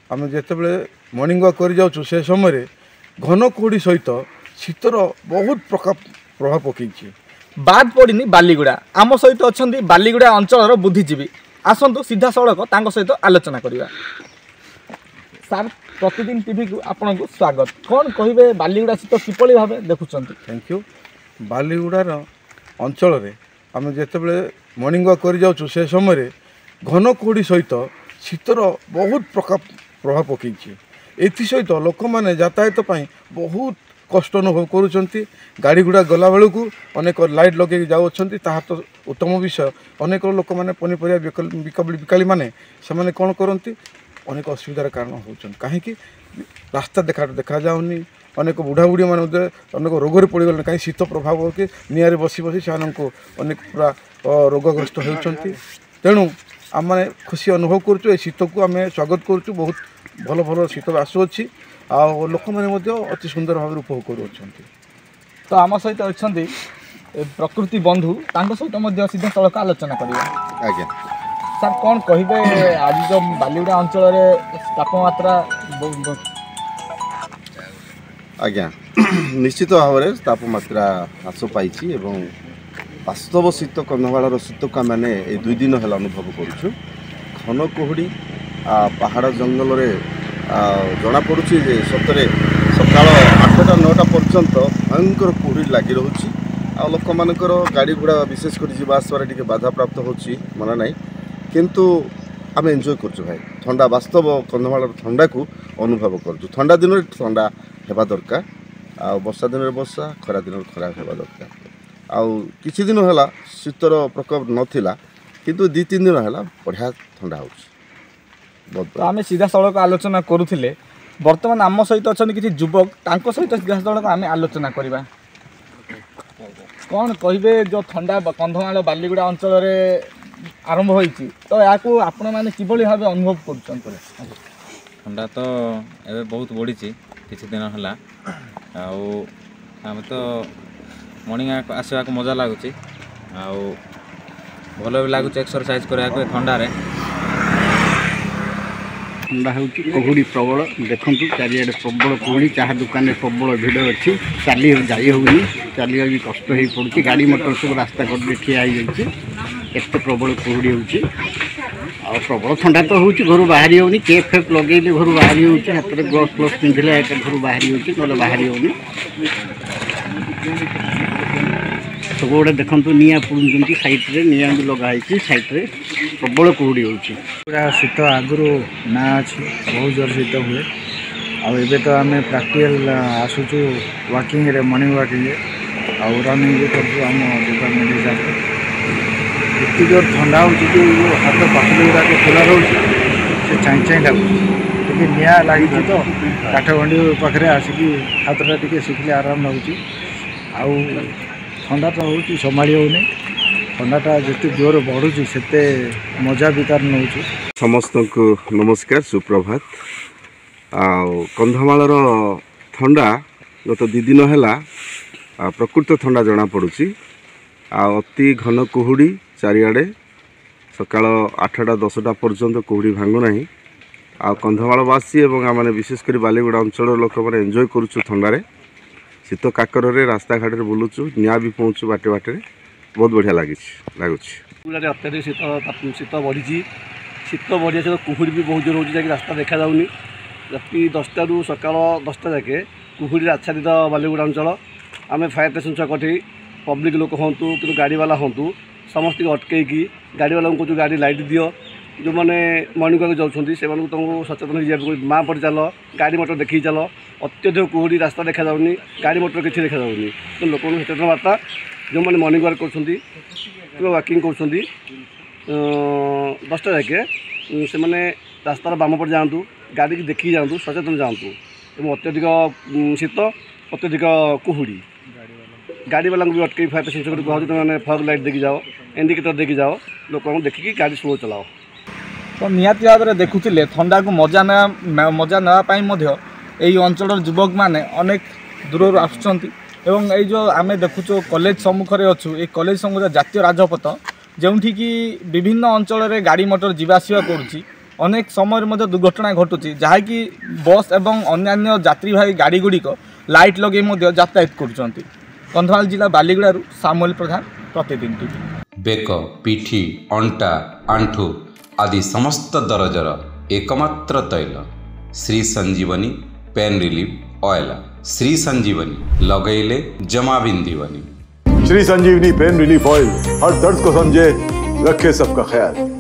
आम जितेबाला morning walk कर जाऊँ से समय घन कुहुड़ी सहित शीतर बहुत प्रभाव पकई बाद पड़नी बालीगुड़ा आम सहित अच्छा बालीगुड़ा अंचल बुद्धिजीवी आसतु सीधा सड़क सहित आलोचना करवा। सार प्रतिदिन टीवी को आपन को स्वागत कौन कहे बालीगुड़ा शीत किपरि भाव देखुं। Thank you. बालीगुड़ार अंचल आम जितेबाला मर्निंग वॉक कर जाऊँ से समय घन कुहुड़ी सहित शीतर बहुत प्रभाव पकई एसत लोक मैंने यातायात बहुत कष्ट अनुभव करुँच गाड़ी गुड़ा गला बेलू अनेक लाइट लगे जाऊँच ता तो उत्तम विषय। अनेक लोक मैंने पनीपरिया बिकाली मैंने से कौन करती अनेक असुविधार कारण होती कहीं रास्ता देखा जाऊनी अनेक बुढ़ा बुढ़ी मैंने अनेक रोग पड़गले कहीं शीत प्रभाव कि निआरे बसी बसी से अनेक पूरा रोगग्रस्त होती। तेणु आम मैंने खुशी अनुभव करुँ शीत को आम स्वागत करुँ बहुत भल भल शीत आसुच्छी आ लोक मैंने अति सुंदर भाव उपभोग करुँच। तो आम सहित अच्छा प्रकृति बंधु सहित सीधा सड़क आलोचना करवा। आज्ञा सर कौन कहे आज जो बालीगुड़ा अंचल तापमात्रा आज्ञा निश्चित भाव में तापमात्रा ह्रास पाई वास्तव शीत कंधमाल शीत को आम ए 2 दिन है अनुभव करुँ। घन कुहुड़ी पहाड़ जंगल जना पड़ुछि जे सतरे सकाळ 8टा 9टा पर्यंत भयंकर कुहुड़ी लगी रोचे आ लोक मानकर गाड़ी घोड़ा विशेष कर जावासबार टी बाधा प्राप्त होची मना ना किंतु आम एंजॉय कर भाई ठंडा वास्तव कंधमाल ठंडा को अनुभव कर ठंडा दिन में ठंडा हेबा दरकार आ वर्षा दिन में वर्षा खरा दिन में खरा हेबा दरकार आउ किछि दिन है शीतर प्रकोप नथिला किंतु 2-3 दिन है बढ़िया ठंडा हो। तो आम सीधा सड़क आलोचना करुले बर्तमान आम सहित अच्छा किसी युवक तांको सहित सीधा सड़क आम आलोचना करवा। कौन कहे जो ठंडा कंधमाल बालीगुड़ा अंचल आरंभ होती तो या आपण मैंने किभली भाव अनुभव कर ठंडा तो एबे बहुत बढ़ी किसी दिन है आम तो मॉर्निंग आसवा मजा लगुच भल भी लगुच एक्सरसाइज करने ठंडारे ठंडा हो कुहुड़ी प्रबल देखु चारिड़े प्रबल कुहुड़ी चाह दुकान प्रबल भिड़ अच्छी चली जाई होनी चलिया भी कष्ट हो पड़ी गाड़ी मोटर सब रास्ता कर ठिया एत प्रबल कुहुड़ी हो प्रबल ठंडा तो हो घर बाहरी होनी केप फेप लगे घर बाहरी हो हाथ में ग्लव्स फ्लव्स पिंधिले घर बाहरी हो बाहरी होनी सब गुड़ा देखु निआ पुड़ी सैड्रे निआ भी लगाई सैड्रे प्रबल कुहुड़ी पूरा शीत आगु ना अच्छी बहुत जोर शीत हुए आबे तो आम प्रैक्टिकल आसूँ वाकिंग मॉर्निंग वाकिंग आ रनिंग भी करूँ आम डिपार्टमेंट हिसाब से एत जोर ठंडा हो हाथ पाखल गुड़ाक खोला रोचे से चाई चाई लगुच निआ लगी तो काठ गंडी पाखे आसिक हाथटा टी शिखले आराम लगुच ठंडाटा हो संभाली होनी ठंडाटा जिते जोर बढ़ुची से मजा भी तार नौ। समस्त को नमस्कार सुप्रभात। कंधमाल ठंडा गत 2 दिन है प्रकृत ठंडा जना पड़ुची अति घन कुहुड़ी चारिआडे सकाळ 8टा 10टा पर्यंत कुहुड़ी भांगुना आ कंधमालवासी और आम विशेषकर बालीगुड़ा अंचल लोक मैंने एंजॉय करुचु ठंडारे शीत काकर रास्ता घाट बुलुचु निआ भी पहुँचु बाटे बाटे बहुत बढ़िया लगुच अत्याधिक शीत बढ़ी शीत बढ़िया सहित कुहुड़ी भी बहुत जोर हो रास्ता देखा जाऊनी राति 10टा रू सकाळ 10टा जाके कुहुड़ी आच्छादित बालीगुड़ा अंचल आम फायर स्टेशन छकठी पब्लिक लोक हूँ कि गाड़ी वाला हूँ समस्त अटकई गाड़ी वाला को गाड़ी लाइट दियो जो मैंने मॉर्निंग वॉक जाऊँच से तुमको सचेतन हो माँ पड़ चल गाड़ी मोटर देखी चल अत्यधिक कुहुड़ी रास्ता देखा जाऊनी गाड़ी मोटर किसी देखा जाऊनी तो लोक सचेतन बार्ता जो मैंने मॉर्निंग वॉक कर वाकिंग कर 10टा जाके से मैंने रास्तार बाम पटे जातु गाड़ी की देखिए जातु सचेतन जातु एवं अत्यधिक शीत अत्यधिक कुहुड़ी गाड़ी वाला भी अटकई फायर स्टेशन कहूँ तुमने फग लाइट देखी जाओ इंडिकेटर देखी जाओ लोक देखिकी गाड़ी स्लो चलाओ। तो निहाती भाव में देखुले ठंडा को मजा नापी अंचल युवक मैंने अनेक दूर आसुँच एवं ये जो आम देखुचु कॉलेज सम्मुखें अच्छु ये कॉलेज सम्मुख जातीय राजपथ जो कि विभिन्न अंचल गाड़ी मोटर जावासवा करुँची अनेक समय दुर्घटना घटुची जहाँकि बस एवं अन्य यात्रीवाही गाड़ी गुड़िक लाइट लगे यातायात करुँच। कंधमाल जिला बालीगुड़ारू सामुएल प्रधान, प्रतिदिन टीवी। बेक, पिठी, अंटा, आंठू आदि समस्त दरजर एकमात्र तैल श्री संजीवनी पेन रिलीफ ऑयल। श्री संजीवनी लगैले जमा बिंदीवनी। श्री संजीवनी पेन रिलीफ ऑयल हर दर्द को समझे, रखे सबका ख्याल।